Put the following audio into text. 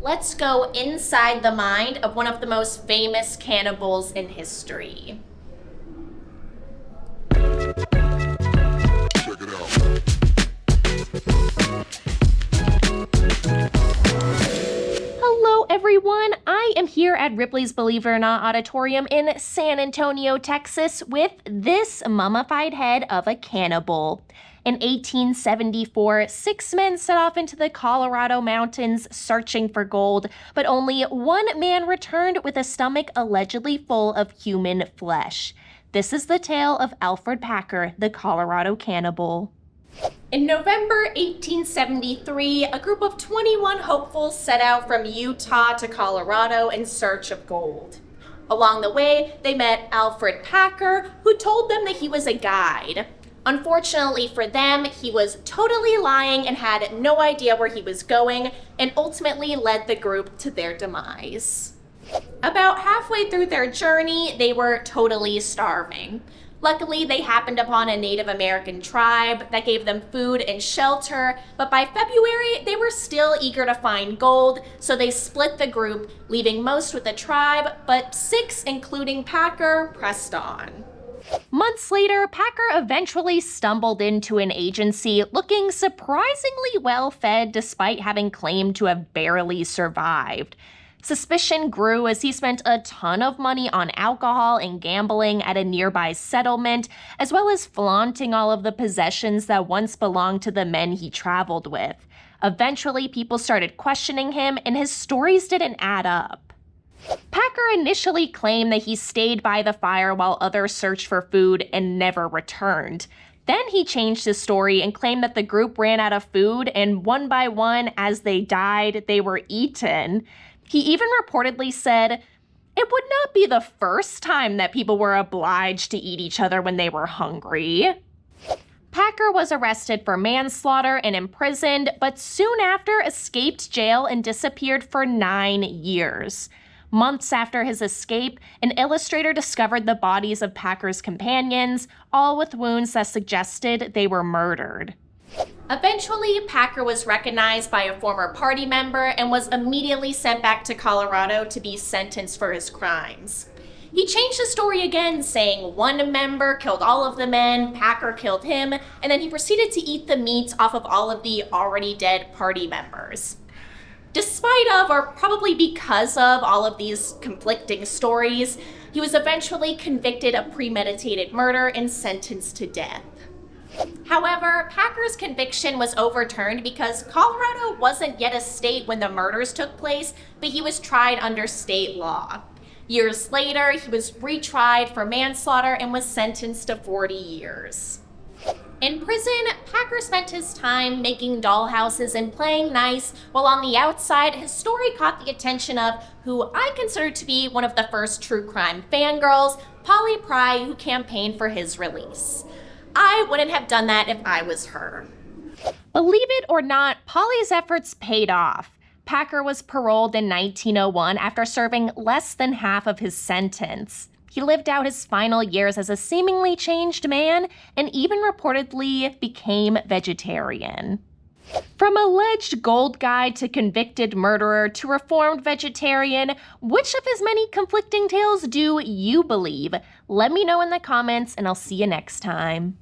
Let's go inside the mind of one of the most famous cannibals in history. Check it out. Hello, everyone. I am here at Ripley's Believe It or Not Auditorium in San Antonio, Texas, with this mummified head of a cannibal. In 1874, 6 men set off into the Colorado mountains searching for gold, but only one man returned with a stomach allegedly full of human flesh. This is the tale of Alferd Packer, the Colorado Cannibal. In November 1873, a group of 21 hopefuls set out from Utah to Colorado in search of gold. Along the way, they met Alferd Packer, who told them that he was a guide. Unfortunately for them, he was totally lying and had no idea where he was going, and ultimately led the group to their demise. About halfway through their journey, they were totally starving. Luckily, they happened upon a Native American tribe that gave them food and shelter, but by February, they were still eager to find gold, so they split the group, leaving most with the tribe, but 6, including Packer, pressed on. Months later, Packer eventually stumbled into an agency looking surprisingly well-fed despite having claimed to have barely survived. Suspicion grew as he spent a ton of money on alcohol and gambling at a nearby settlement, as well as flaunting all of the possessions that once belonged to the men he traveled with. Eventually, people started questioning him, and his stories didn't add up. Packer initially claimed that he stayed by the fire while others searched for food and never returned. Then he changed his story and claimed that the group ran out of food, and one by one, as they died, they were eaten. He even reportedly said, "It would not be the first time that people were obliged to eat each other when they were hungry." Packer was arrested for manslaughter and imprisoned, but soon after escaped jail and disappeared for 9 years. Months after his escape, an illustrator discovered the bodies of Packer's companions, all with wounds that suggested they were murdered. Eventually, Packer was recognized by a former party member and was immediately sent back to Colorado to be sentenced for his crimes. He changed the story again, saying one member killed all of the men, Packer killed him, and then he proceeded to eat the meat off of all of the already dead party members. Despite of, or probably because of, all of these conflicting stories, he was eventually convicted of premeditated murder and sentenced to death. However, Packer's conviction was overturned because Colorado wasn't yet a state when the murders took place, but he was tried under state law. Years later, he was retried for manslaughter and was sentenced to 40 years. In prison, Packer spent his time making dollhouses and playing nice, while on the outside, his story caught the attention of who I consider to be one of the first true crime fangirls, Polly Pry, who campaigned for his release. I wouldn't have done that if I was her. Believe it or not, Polly's efforts paid off. Packer was paroled in 1901 after serving less than half of his sentence. He lived out his final years as a seemingly changed man and even reportedly became vegetarian. From alleged gold guide to convicted murderer to reformed vegetarian, which of his many conflicting tales do you believe? Let me know in the comments, and I'll see you next time.